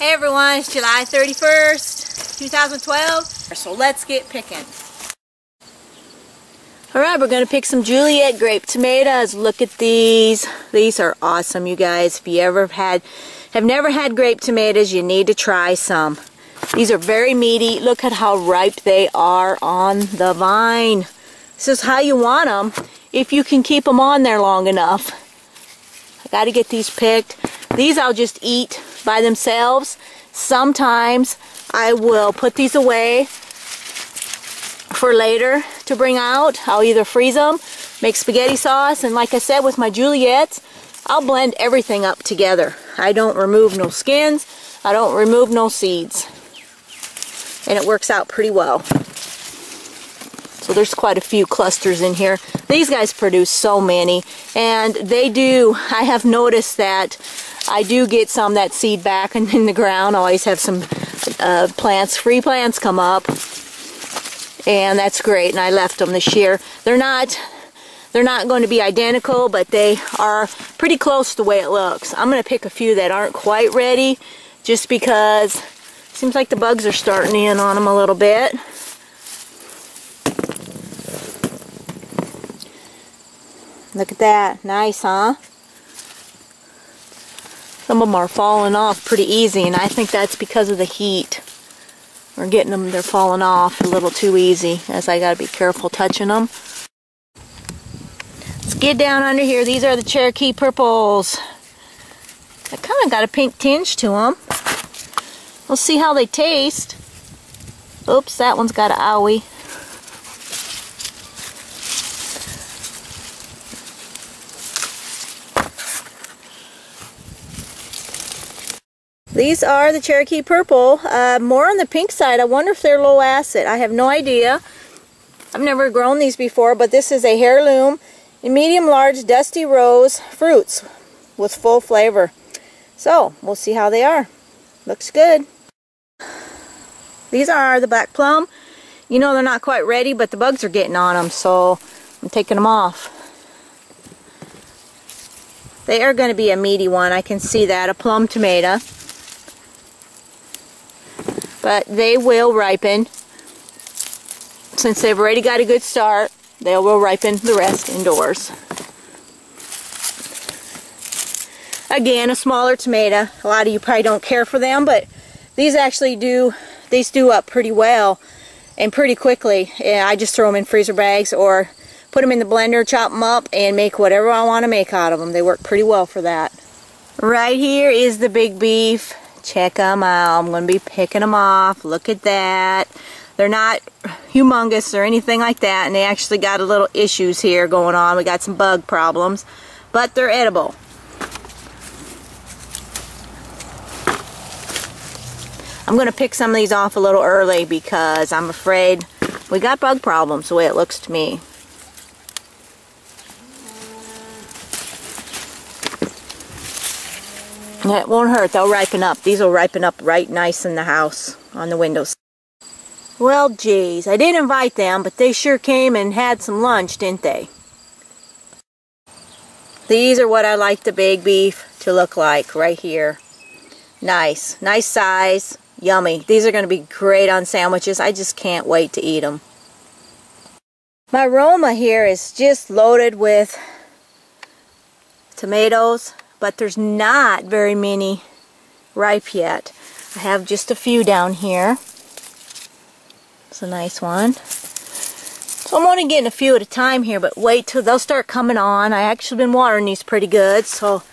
Hey everyone, it's July 31st, 2012, so let's get picking. Alright, we're going to pick some Juliet grape tomatoes. Look at these. These are awesome, you guys. If you have never had grape tomatoes, you need to try some. These are very meaty. Look at how ripe they are on the vine. This is how you want them if you can keep them on there long enough. I got to get these picked. These I'll just eat by themselves. Sometimes I will put these away for later to bring out. I'll either freeze them, make spaghetti sauce, and like I said with my Juliets, I'll blend everything up together. I don't remove no skins, I don't remove no seeds, and it works out pretty well. So there's quite a few clusters in here. These guys produce so many, and they do, I have noticed that I do get some that seed back in the ground. I always have some free plants come up, and that's great, and I left them this year. They're not going to be identical, but they are pretty close to the way it looks. I'm going to pick a few that aren't quite ready, just because it seems like the bugs are starting in on them a little bit. Look at that. Nice, huh? Some of them are falling off pretty easy, and I think that's because of the heat. We're getting them, they're falling off a little too easy, as I gotta be careful touching them. Let's get down under here. These are the Cherokee purples. They kind of got a pink tinge to them. We'll see how they taste. Oops, that one's got an owie. These are the Cherokee Purple, more on the pink side. I wonder if they're low acid. I have no idea. I've never grown these before, but this is a heirloom in medium large dusty rose fruits with full flavor. So we'll see how they are. Looks good. These are the black plum. You know they're not quite ready, but the bugs are getting on them, so I'm taking them off. They are going to be a meaty one. I can see that, a plum tomato. But they will ripen. Since they've already got a good start, they will ripen the rest indoors. Again, a smaller tomato. A lot of you probably don't care for them, but these actually do, they stew up pretty well and pretty quickly. I just throw them in freezer bags or put them in the blender, chop them up, and make whatever I want to make out of them. They work pretty well for that. Right here is the big beef. Check them out. I'm going to be picking them off. Look at that. They're not humongous or anything like that, and they actually got a little issues here going on. We got some bug problems, but they're edible. I'm going to pick some of these off a little early because I'm afraid we got bug problems the way it looks to me. It won't hurt. They'll ripen up. These will ripen up right nice in the house on the windows. Well, geez, I didn't invite them, but they sure came and had some lunch, didn't they? These are what I like the big beef to look like right here. Nice. Nice size. Yummy. These are going to be great on sandwiches. I just can't wait to eat them. My Roma here is just loaded with tomatoes, but there's not very many ripe yet. I have just a few down here. It's a nice one. So I'm only getting a few at a time here, but wait till they'll start coming on. I actually been watering these pretty good, so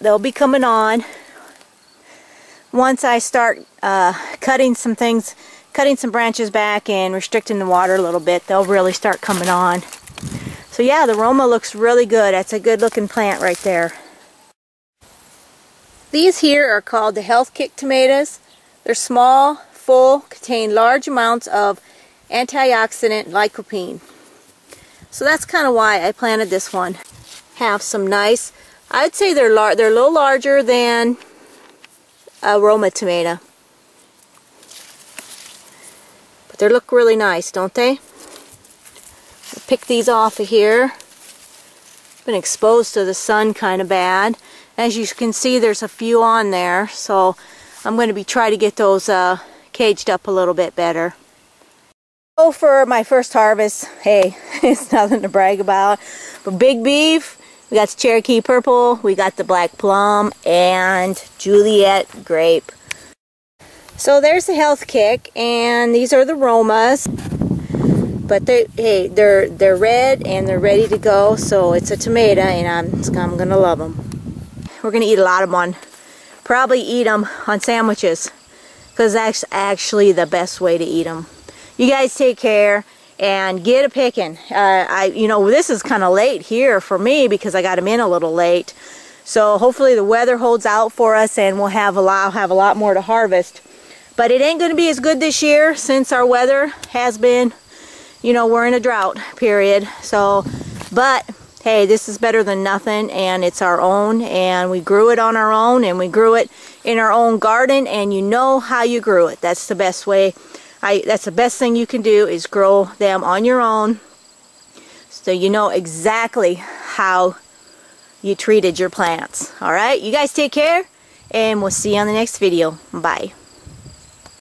they'll be coming on. Once I start cutting some branches back and restricting the water a little bit, they'll really start coming on. So yeah, the Roma looks really good. That's a good looking plant right there. These here are called the Health Kick tomatoes. They're small, full, contain large amounts of antioxidant lycopene. So that's kind of why I planted this one. Have some nice, I'd say they're a little larger than a Roma tomato. But they look really nice, don't they? I'll pick these off of here. Been exposed to the sun kind of bad. As you can see, there's a few on there, so I'm going to be trying to get those caged up a little bit better. So for my first harvest, hey, it's nothing to brag about. For big beef, we got the Cherokee Purple, we got the Black Plum, and Juliet Grape. So there's the health kick, and these are the Romas. But they're red and they're ready to go, so it's a tomato, and I'm gonna love them. We're gonna eat a lot of them probably eat them on sandwiches, because that's actually the best way to eat them. You guys take care and get a picking. You know, this is kind of late here for me because I got them in a little late. So hopefully the weather holds out for us and we'll have a lot more to harvest. But it ain't going to be as good this year since our weather has been, you know, we're in a drought period. So, but hey, this is better than nothing, and it's our own, and we grew it on our own, and we grew it in our own garden, and you know how you grew it. That's the best way. That's the best thing you can do, is grow them on your own, so you know exactly how you treated your plants. Alright, you guys take care, and we'll see you on the next video. Bye.